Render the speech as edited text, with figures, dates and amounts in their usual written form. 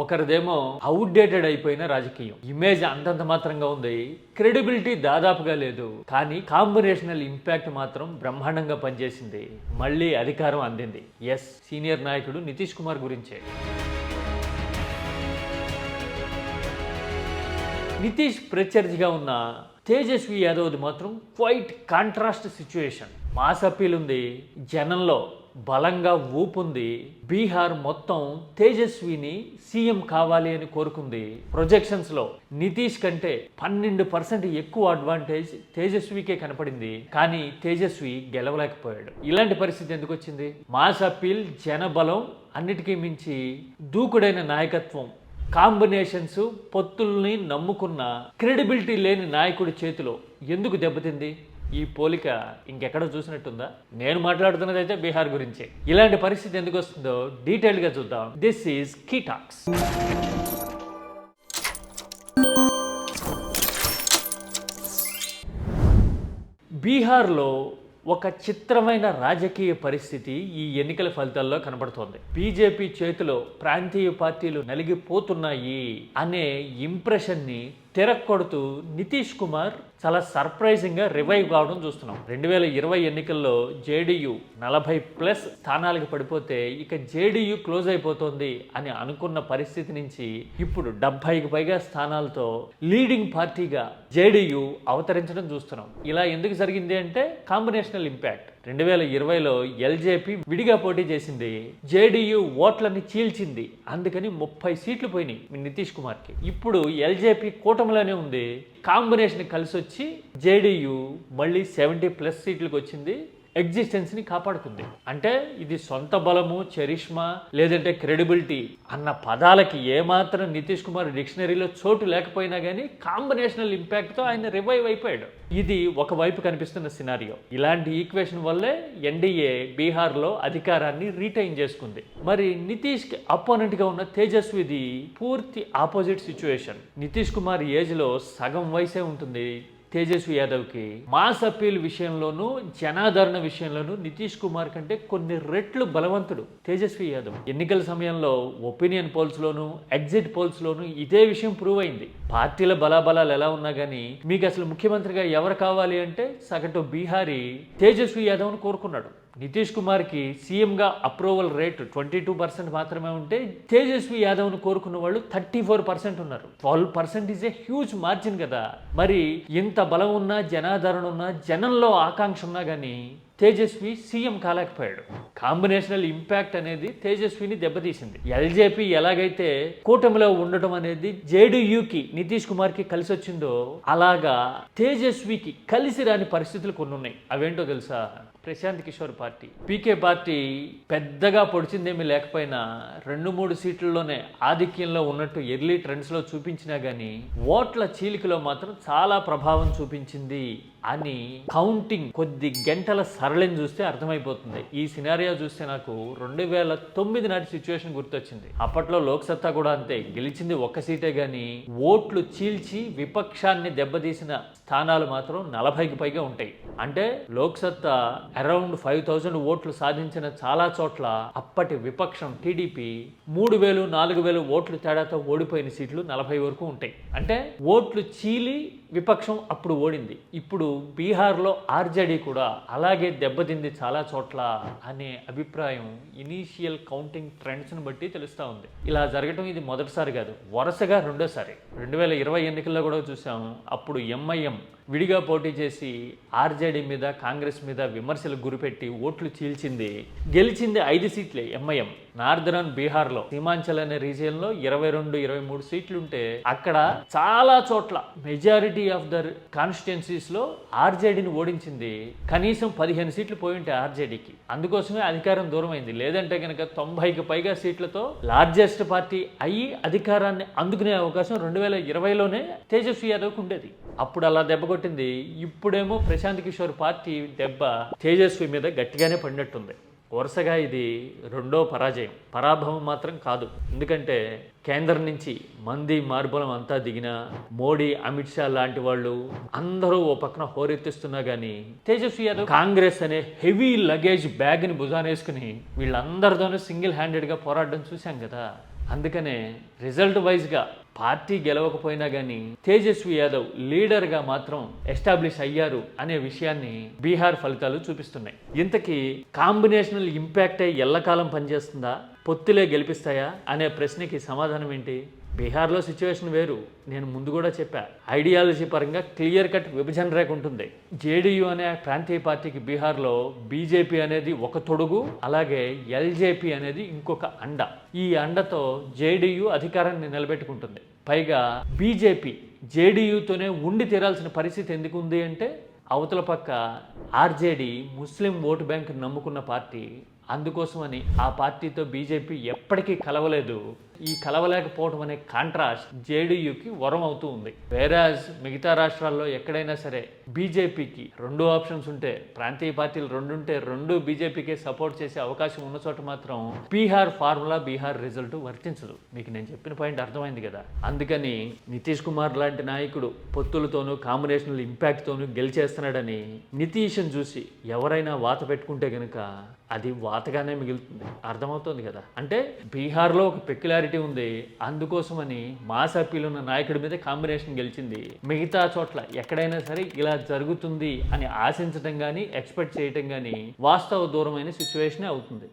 ఒకరిదేమో outdated అయిపోయిన రాజకీయం, image అంతంత మాత్రంగా ఉంది, క్రెడిబిలిటీ దాదాపుగా లేదు, కానీ కాంబినేషనల్ ఇంపాక్ట్ మాత్రం బ్రహ్మాండంగా పనిచేసింది. మళ్ళీ అధికారం అందింది. ఎస్, సీనియర్ నాయకుడు నితీష్ కుమార్ గురించే. నితీష్ ప్రత్యర్థిగా ఉన్న తేజస్వి యాదవ్ది మాత్రం quiet contrast situation. Mass appeal ఉంది, జనంలో బలంగా ఊపుంది. బీహార్ మొత్తం తేజస్విని సీఎం కావాలి అని కోరుకుంది. ప్రొజెక్షన్స్లో నితీష్ కంటే 12% ఎక్కువ అడ్వాంటేజ్ తేజస్వికే కనపడింది. కానీ తేజస్వి గెలవలేకపోయాడు. ఇలాంటి పరిస్థితి ఎందుకు వచ్చింది? మాస్ అప్పీల్, జనబలం, అన్నిటికీ మించి దూకుడైన నాయకత్వం, కాంబినేషన్స్, పొత్తుల్ని నమ్ముకున్న క్రెడిబిలిటీ లేని నాయకుడి చేతిలో ఎందుకు దెబ్బతింది? ఈ పోలిక ఇంకెక్కడ చూసినట్టుందా? నేను మాట్లాడుతున్నది అయితే బీహార్ గురించే. ఇలాంటి పరిస్థితి ఎందుకు వస్తుందో డీటెయిల్గా చూద్దాం. This is key talks. బీహార్లో ఒక చిత్రమైన రాజకీయ పరిస్థితి ఈ ఎన్నికల ఫలితాల్లో కనబడుతోంది. బీజేపీ చేతిలో ప్రాంతీయ పార్టీలు నలిగిపోతున్నాయి అనే ఇంప్రెషన్ని తిరక్కొడుతూ నితీష్ కుమార్ చాలా సర్ప్రైజింగ్గా రివైవ్ కావడం చూస్తున్నాం. 2020 ఎన్నికల్లో జేడీయూ 40+ స్థానాలకు పడిపోతే ఇక జేడీయూ క్లోజ్ అయిపోతుంది అని అనుకున్న పరిస్థితి నుంచి ఇప్పుడు 70కి పైగా స్థానాలతో లీడింగ్ పార్టీగా జేడీయూ అవతరించడం చూస్తున్నాం. ఇలా ఎందుకు జరిగింది అంటే కాంబినేషనల్ ఇంపాక్ట్. 2020లో ఎల్జేపీ విడిగా పోటీ చేసింది, జేడీయూ ఓట్లని చీల్చింది, అందుకని 30 సీట్లు పోయినాయి నితీష్ కుమార్కి. ఇప్పుడు ఎల్జేపీ కూటమిలోనే ఉంది, కాంబినేషన్ కలిసి వచ్చి జేడీయూ మళ్ళీ 70+ సీట్లకు వచ్చింది, ఎగ్జిస్టెన్స్ని కాపాడుకుంది. అంటే ఇది సొంత బలము, చరిష్మా, లేదంటే క్రెడిబిలిటీ అన్న పదాలకి ఏమాత్రం నితీష్ కుమార్ డిక్షనరీలో చోటు లేకపోయినా కానీ కాంబినేషనల్ ఇంపాక్ట్తో ఆయన రివైవ్ అయిపోయాడు. ఇది ఒకవైపు కనిపిస్తున్న సినారియో. ఇలాంటి ఈక్వేషన్ వల్లే ఎన్డీఏ బీహార్లో అధికారాన్ని రీటైన్ చేసుకుంది. మరి నితీష్కి అపోనెంట్గా ఉన్న తేజస్విది పూర్తి ఆపోజిట్ సిచ్యువేషన్. నితీష్ కుమార్ ఏజ్లో సగం వయసే ఉంటుంది తేజస్వి యాదవ్కి. మాస్ అప్పీల్ విషయంలోనూ జనాదరణ విషయంలోనూ నితీష్ కుమార్ కంటే కొన్ని రెట్లు బలవంతుడు తేజస్వి యాదవ్. ఎన్నికల సమయంలో ఒపీనియన్ పోల్స్లోనూ ఎగ్జిట్ పోల్స్లోనూ ఇదే విషయం ప్రూవ్ అయింది. పార్టీల బలాబలాలు ఎలా ఉన్నా కానీ మీకు అసలు ముఖ్యమంత్రిగా ఎవరు కావాలి అంటే సగటు బీహారీ తేజస్వి యాదవ్ను కోరుకున్నాడు. నితీష్ కుమార్కి సీఎంగా అప్రూవల్ రేట్ 22% మాత్రమే ఉంటే తేజస్వి యాదవ్ను కోరుకున్న వాళ్ళు 34% ఉన్నారు. 12% ఈజ్ ఏ హ్యూజ్ మార్జిన్ కదా. మరి ఇంత బలం ఉన్నా, జనాదరణ ఉన్నా, జనంలో ఆకాంక్ష ఉన్నా కానీ తేజస్వి సీఎం కాలేకపోయాడు. కాంబినేషనల్ ఇంపాక్ట్ అనేది తేజస్విని దెబ్బతీసింది. ఎల్జేపీ ఎలాగైతే కూటమిలో ఉండటం అనేది జేడీయూకి నితీష్ కుమార్కి కలిసి వచ్చిందో అలాగా తేజస్వికి కలిసి రాని పరిస్థితులు కొన్ని ఉన్నాయి. అవేంటో తెలుసా? ప్రశాంత్ కిషోర్ పార్టీ, పీకే పార్టీ పెద్దగా పొడిచిందేమీ లేకపోయినా 2-3 సీట్లలోనే ఆధిక్యంలో ఉన్నట్టు ఎర్లీ ట్రెండ్స్లో చూపించినా కానీ ఓట్ల చీలికలో మాత్రం చాలా ప్రభావం చూపించింది అని కౌంటింగ్ కొద్ది గంటల సరళిని చూస్తే అర్థమైపోతుంది. ఈ సినారియో చూస్తే నాకు 2009 నాటి సిచ్యువేషన్ గుర్తొచ్చింది. అప్పట్లో లోక్సత్తా కూడా అంతే, గెలిచింది 1 సీటే కానీ ఓట్లు చీల్చి విపక్షాన్ని దెబ్బతీసిన స్థానాలు మాత్రం 40కి పైగా ఉంటాయి. అంటే లోక్సత్తా అరౌండ్ 5000 ఓట్లు సాధించిన చాలా చోట్ల అప్పటి విపక్షం టీడీపీ 3000-4000 ఓట్లు తేడాతో ఓడిపోయిన సీట్లు 40 వరకు ఉంటాయి. అంటే ఓట్లు చీలి విపక్షం అప్పుడు ఓడింది. ఇప్పుడు బీహార్లో ఆర్జేడీ కూడా అలాగే దెబ్బతింది చాలా చోట్ల అనే అభిప్రాయం ఇనీషియల్ కౌంటింగ్ ట్రెండ్స్ని బట్టి తెలుస్తూ ఉంది. ఇలా జరగటం ఇది మొదటిసారి కాదు, వరుసగా రెండోసారి. 2020 ఎన్నికల్లో కూడా చూసాం. అప్పుడు ఎంఐఎం విడిగా పోటీ చేసి ఆర్జేడీ మీద, కాంగ్రెస్ మీద విమర్శలు గురిపెట్టి ఓట్లు చీల్చింది. గెలిచింది 5 సీట్లే ఎంఐఎం. నార్దరన్ బీహార్లో సీమాంచల్ అనే రీజియన్లో 22-23 సీట్లుంటే అక్కడ చాలా చోట్ల మెజారిటీ ఆఫ్ ద కాన్స్టిట్యున్సీస్లో ఆర్జేడీని ఓడించింది. కనీసం 15 సీట్లు పోయి ఉంటాయి ఆర్జేడీకి. అందుకోసమే అధికారం దూరం అయింది. లేదంటే కనుక 90కి పైగా సీట్లతో లార్జెస్ట్ పార్టీ అయ్యి అధికారాన్ని అందుకునే అవకాశం 2020లోనే తేజస్వి యాదవ్కి ఉండేది. అప్పుడు అలా దెబ్బ కొట్టింది. ఇప్పుడేమో ప్రశాంత్ కిషోర్ పార్టీ దెబ్బ తేజస్వి మీద గట్టిగానే పడినట్టుంది. వరుసగా ఇది రెండో పరాభవం మాత్రం కాదు. ఎందుకంటే కేంద్రం నుంచి మంది మార్బలం అంతా దిగినా, మోడీ, అమిత్ షా లాంటి వాళ్ళు అందరూ ఓ పక్కన హోరెత్తిస్తున్నా కానీ తేజస్వి యాదవ్ కాంగ్రెస్ అనే హెవీ లగేజ్ బ్యాగ్ని భుజానేసుకుని వీళ్ళందరితోనూ సింగిల్ హ్యాండెడ్గా పోరాడడం చూశాం కదా. అందుకనే రిజల్ట్ వైజ్గా పార్టీ గెలవకపోయినా కానీ తేజస్వి యాదవ్ లీడర్గా మాత్రం ఎస్టాబ్లిష్ అయ్యారు అనే విషయాన్ని బీహార్ ఫలితాలు చూపిస్తున్నాయి. ఇంతకీ కాంబినేషనల్ ఇంపాక్టే ఎల్లకాలం పనిచేస్తుందా, పొత్తులే గెలిపిస్తాయా అనే ప్రశ్నకి సమాధానం ఏంటి? బీహార్లో సిచ్యువేషన్ వేరు. నేను ముందు కూడా చెప్పా, ఐడియాలజీ పరంగా క్లియర్ కట్ విభజన రేఖ ఉంటుంది. జేడీయూ అనే ప్రాంతీయ పార్టీకి బీహార్లో బీజేపీ అనేది ఒక తొడుగు, అలాగే ఎల్జేపీ అనేది ఇంకొక అండ. ఈ అండతో జేడీయూ అధికారాన్ని నిలబెట్టుకుంటుంది. పైగా బీజేపీ జేడీయూతోనే ఉండి తీరాల్సిన పరిస్థితి ఎందుకు ఉంది అంటే, అవతల పక్క ఆర్జేడీ ముస్లిం ఓటు బ్యాంక్ నమ్ముకున్న పార్టీ. అందుకోసమని ఆ పార్టీతో బీజేపీ ఎప్పటికీ కలవలేదు. ఈ కలవలేకపోవడం అనే కాంట్రాస్ట్ జేడీయూకి వరం అవుతూ ఉంది. వేరాజ్ మిగతా రాష్ట్రాల్లో ఎక్కడైనా సరే బీజేపీకి 2 ఆప్షన్స్ ఉంటే, ప్రాంతీయ పార్టీలు 2 ఉంటే 2 బీజేపీకే సపోర్ట్ చేసే అవకాశం ఉన్న చోట మాత్రం బీహార్ ఫార్ములా, బీహార్ రిజల్ట్ వర్తించదు. మీకు నేను చెప్పిన పాయింట్ అర్థమైంది కదా. అందుకని నితీష్ కుమార్ లాంటి నాయకుడు పొత్తులతోనూ కాంబినేషనల్ ఇంపాక్ట్తోనూ గెలిచేస్తున్నాడని నితీష్ని చూసి ఎవరైనా వాత పెట్టుకుంటే కనుక అది వాతగానే మిగులుతుంది. అర్థమవుతుంది కదా. అంటే బీహార్లో ఒక పెక్యులారిటీ ఉంది, అందుకోసమని మాస్ అప్పీల్ ఉన్న నాయకుడి మీద కాంబినేషన్ గెలిచింది. మిగతా చోట్ల ఎక్కడైనా సరే ఇలా జరుగుతుంది అని ఆశించడం కానీ ఎక్స్పెక్ట్ చేయటం కానీ వాస్తవ దూరమైన సిచ్యువేషనే అవుతుంది.